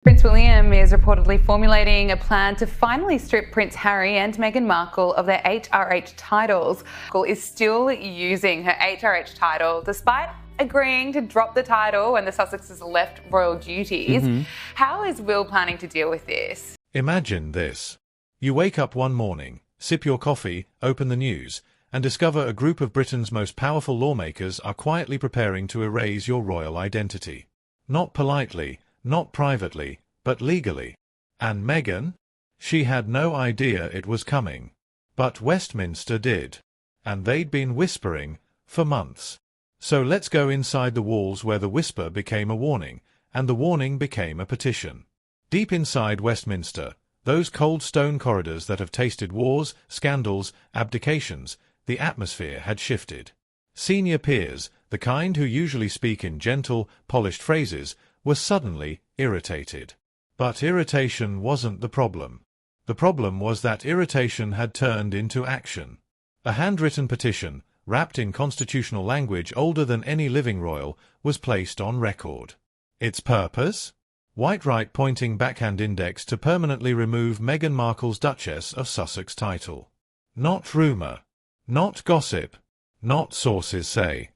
Prince William is reportedly formulating a plan to finally strip Prince Harry and Meghan Markle of their HRH titles. Markle is still using her HRH title despite agreeing to drop the title when the Sussexes left royal duties. How is Will planning to deal with this? Imagine this. You wake up one morning, sip your coffee, open the news, and discover a group of Britain's most powerful lawmakers are quietly preparing to erase your royal identity. Not politely, not privately, but legally. And Meghan? She had no idea it was coming. But Westminster did. And they'd been whispering for months. So let's go inside the walls where the whisper became a warning, and the warning became a petition. Deep inside Westminster, those cold stone corridors that have tasted wars, scandals, abdications, the atmosphere had shifted. Senior peers, the kind who usually speak in gentle, polished phrases, were suddenly irritated. But irritation wasn't the problem. The problem was that irritation had turned into action. A handwritten petition, wrapped in constitutional language older than any living royal, was placed on record. Its purpose? White right-pointing backhand index to permanently remove Meghan Markle's Duchess of Sussex title. Not rumour. Not gossip. Not sources say.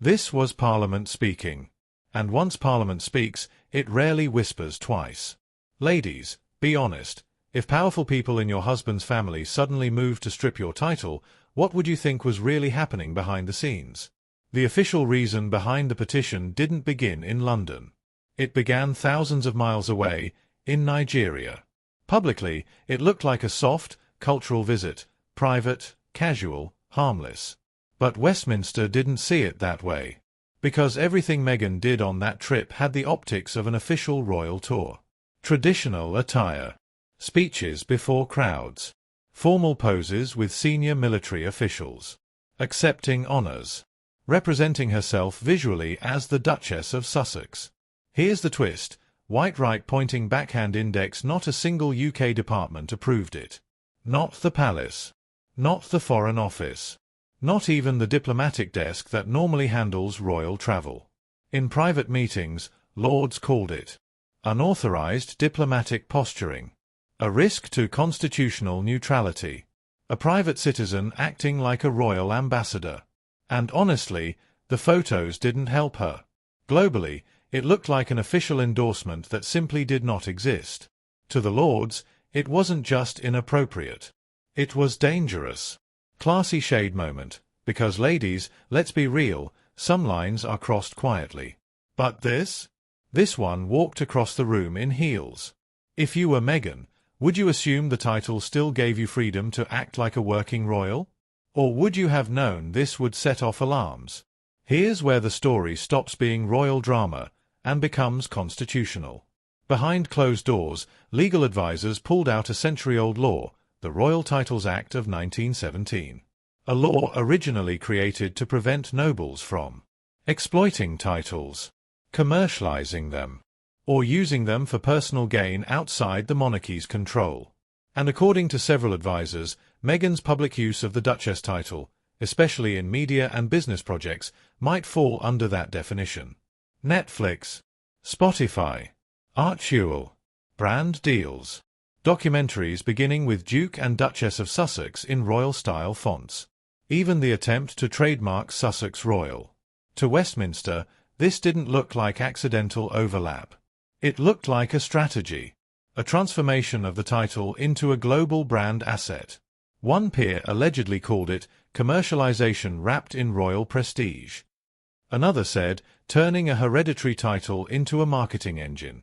This was Parliament speaking. And once Parliament speaks, it rarely whispers twice. Ladies, be honest. If powerful people in your husband's family suddenly moved to strip your title, what would you think was really happening behind the scenes? The official reason behind the petition didn't begin in London. It began thousands of miles away, in Nigeria. Publicly, it looked like a soft, cultural visit, private, casual, harmless. But Westminster didn't see it that way. Because everything Meghan did on that trip had the optics of an official royal tour. Traditional attire. Speeches before crowds. Formal poses with senior military officials. Accepting honours. Representing herself visually as the Duchess of Sussex. Here's the twist. White right-pointing backhand index. Not a single UK department approved it. Not the palace. Not the Foreign Office. Not even the diplomatic desk that normally handles royal travel. In private meetings, Lords called it unauthorized diplomatic posturing, a risk to constitutional neutrality, a private citizen acting like a royal ambassador. And honestly, the photos didn't help her. Globally, it looked like an official endorsement that simply did not exist. To the Lords, it wasn't just inappropriate. It was dangerous. Classy shade moment, because ladies, let's be real, some lines are crossed quietly. But this? This one walked across the room in heels. If you were Meghan, would you assume the title still gave you freedom to act like a working royal? Or would you have known this would set off alarms? Here's where the story stops being royal drama and becomes constitutional. Behind closed doors, legal advisers pulled out a century-old law, the Royal Titles Act of 1917. A law originally created to prevent nobles from exploiting titles, commercializing them, or using them for personal gain outside the monarchy's control. And according to several advisers, Meghan's public use of the Duchess title, especially in media and business projects, might fall under that definition. Netflix, Spotify, Art Jewel, brand deals. Documentaries beginning with Duke and Duchess of Sussex in royal-style fonts. Even the attempt to trademark Sussex Royal. To Westminster, this didn't look like accidental overlap. It looked like a strategy. A transformation of the title into a global brand asset. One peer allegedly called it commercialization wrapped in royal prestige. Another said, turning a hereditary title into a marketing engine.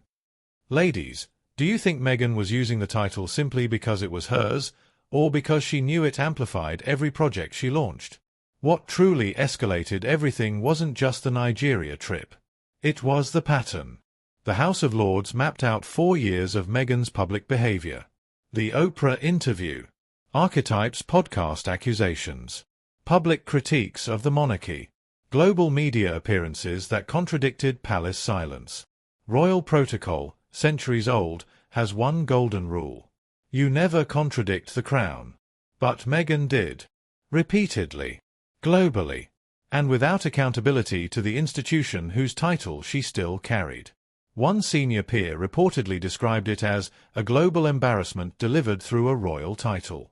Ladies, do you think Meghan was using the title simply because it was hers, or because she knew it amplified every project she launched? What truly escalated everything wasn't just the Nigeria trip. It was the pattern. The House of Lords mapped out 4 years of Meghan's public behavior. The Oprah interview. Archetypes podcast accusations. Public critiques of the monarchy. Global media appearances that contradicted palace silence. Royal protocol, centuries old, has one golden rule. You never contradict the crown. But Meghan did. Repeatedly. Globally. And without accountability to the institution whose title she still carried. One senior peer reportedly described it as a global embarrassment delivered through a royal title.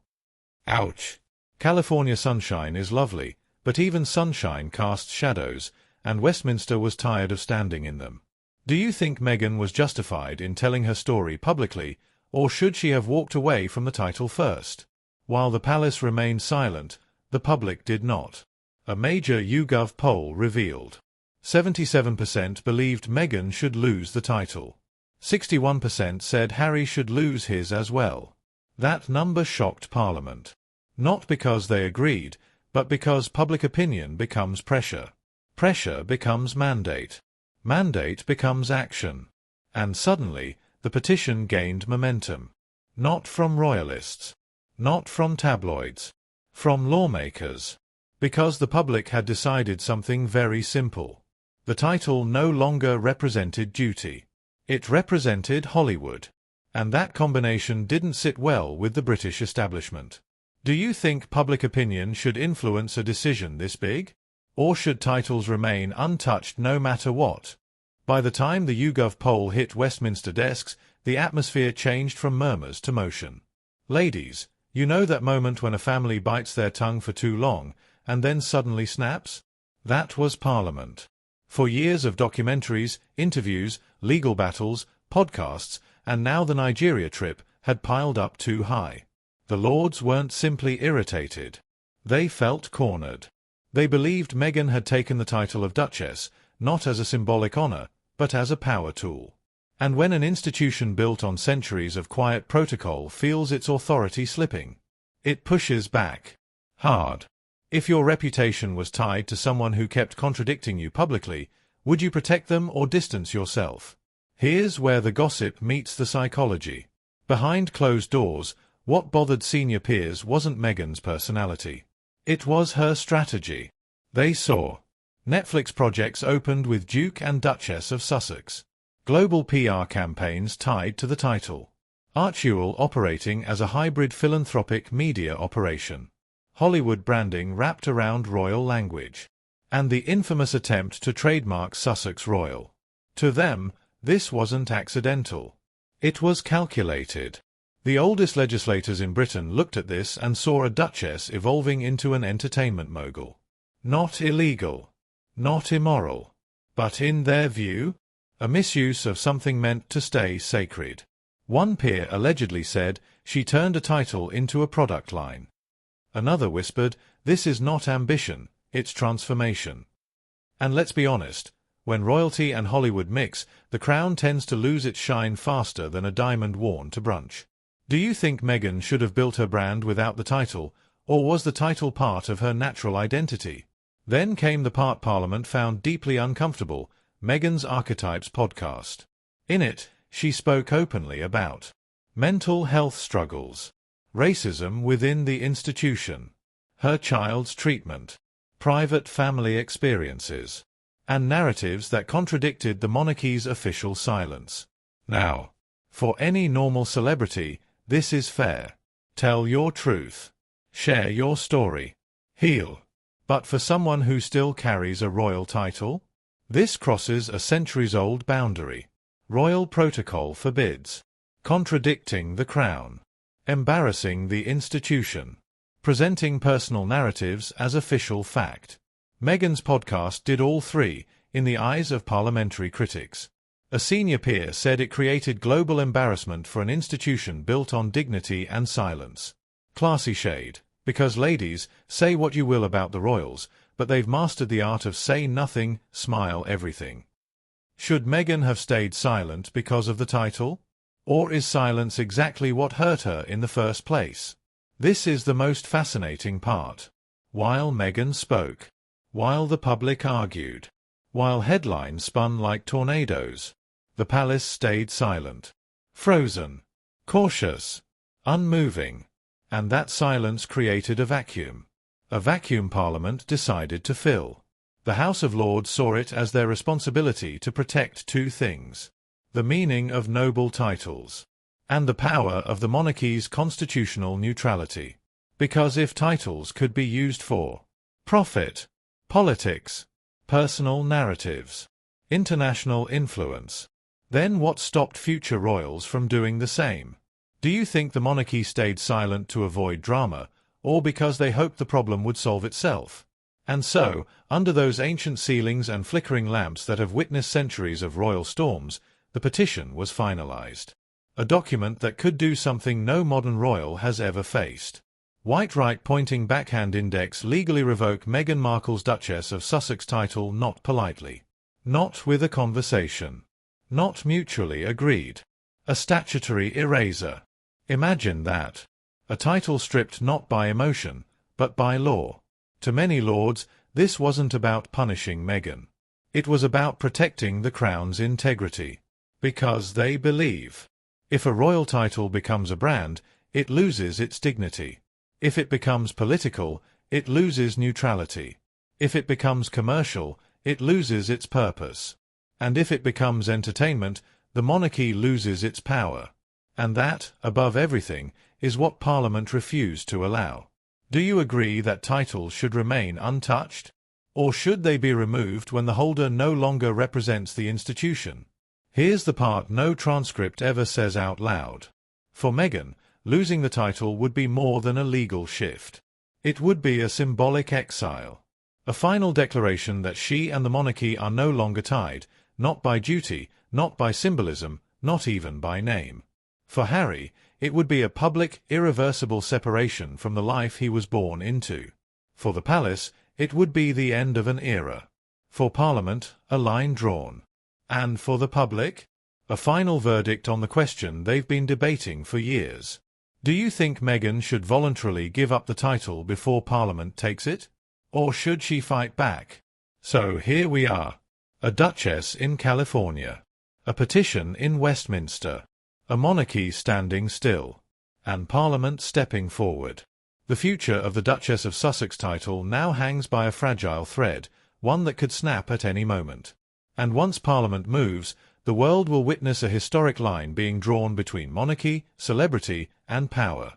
Ouch! California sunshine is lovely, but even sunshine casts shadows, and Westminster was tired of standing in them. Do you think Meghan was justified in telling her story publicly, or should she have walked away from the title first? While the palace remained silent, the public did not. A major YouGov poll revealed 77% believed Meghan should lose the title. 61% said Harry should lose his as well. That number shocked Parliament. Not because they agreed, but because public opinion becomes pressure. Pressure becomes mandate. Mandate becomes action. And suddenly, the petition gained momentum. Not from royalists. Not from tabloids. From lawmakers. Because the public had decided something very simple. The title no longer represented duty. It represented Hollywood. And that combination didn't sit well with the British establishment. Do you think public opinion should influence a decision this big? Or should titles remain untouched no matter what? By the time the YouGov poll hit Westminster desks, the atmosphere changed from murmurs to motion. Ladies, you know that moment when a family bites their tongue for too long, and then suddenly snaps? That was Parliament. For years of documentaries, interviews, legal battles, podcasts, and now the Nigeria trip had piled up too high. The Lords weren't simply irritated. They felt cornered. They believed Meghan had taken the title of Duchess, not as a symbolic honor, but as a power tool. And when an institution built on centuries of quiet protocol feels its authority slipping, it pushes back. Hard. If your reputation was tied to someone who kept contradicting you publicly, would you protect them or distance yourself? Here's where the gossip meets the psychology. Behind closed doors, what bothered senior peers wasn't Meghan's personality. It was her strategy. They saw Netflix projects opened with Duke and Duchess of Sussex. Global PR campaigns tied to the title. Archewell operating as a hybrid philanthropic media operation. Hollywood branding wrapped around royal language. And the infamous attempt to trademark Sussex Royal. To them, this wasn't accidental. It was calculated. The oldest legislators in Britain looked at this and saw a duchess evolving into an entertainment mogul. Not illegal. Not immoral. But in their view, a misuse of something meant to stay sacred. One peer allegedly said she turned a title into a product line. Another whispered, this is not ambition, it's transformation. And let's be honest, when royalty and Hollywood mix, the crown tends to lose its shine faster than a diamond worn to brunch. Do you think Meghan should have built her brand without the title, or was the title part of her natural identity? Then came the part Parliament found deeply uncomfortable, Meghan's Archetypes podcast. In it, she spoke openly about mental health struggles, racism within the institution, her child's treatment, private family experiences, and narratives that contradicted the monarchy's official silence. Now, for any normal celebrity, this is fair. Tell your truth. Share your story. Heal. But for someone who still carries a royal title? This crosses a centuries-old boundary. Royal protocol forbids. Contradicting the crown. Embarrassing the institution. Presenting personal narratives as official fact. Meghan's podcast did all three, in the eyes of parliamentary critics. A senior peer said it created global embarrassment for an institution built on dignity and silence. Classy shade, because ladies, say what you will about the royals, but they've mastered the art of say nothing, smile everything. Should Meghan have stayed silent because of the title? Or is silence exactly what hurt her in the first place? This is the most fascinating part. While Meghan spoke, while the public argued, while headlines spun like tornadoes, the palace stayed silent, frozen, cautious, unmoving, and that silence created a vacuum. A vacuum Parliament decided to fill. The House of Lords saw it as their responsibility to protect two things: the meaning of noble titles, and the power of the monarchy's constitutional neutrality. Because if titles could be used for profit, politics, personal narratives, international influence, Then what stopped future royals from doing the same? Do you think the monarchy stayed silent to avoid drama, or because they hoped the problem would solve itself? And so, under those ancient ceilings and flickering lamps that have witnessed centuries of royal storms, the petition was finalized. A document that could do something no modern royal has ever faced. White right pointing backhand index legally revoke Meghan Markle's Duchess of Sussex title not politely. Not with a conversation. Not mutually agreed. A statutory eraser. Imagine that. A title stripped not by emotion, but by law. To many lords, this wasn't about punishing Meghan. It was about protecting the crown's integrity. Because they believe, if a royal title becomes a brand, it loses its dignity. If it becomes political, it loses neutrality. If it becomes commercial, it loses its purpose. And if it becomes entertainment, the monarchy loses its power. And that, above everything, is what Parliament refused to allow. Do you agree that titles should remain untouched? Or should they be removed when the holder no longer represents the institution? Here's the part no transcript ever says out loud. For Meghan, losing the title would be more than a legal shift. It would be a symbolic exile. A final declaration that she and the monarchy are no longer tied, not by duty, not by symbolism, not even by name. For Harry, it would be a public, irreversible separation from the life he was born into. For the palace, it would be the end of an era. For Parliament, a line drawn. And for the public, a final verdict on the question they've been debating for years. Do you think Meghan should voluntarily give up the title before Parliament takes it? Or should she fight back? So here we are. A duchess in California. A petition in Westminster. A monarchy standing still. And Parliament stepping forward. The future of the Duchess of Sussex title now hangs by a fragile thread, one that could snap at any moment. And once Parliament moves, the world will witness a historic line being drawn between monarchy, celebrity, and power.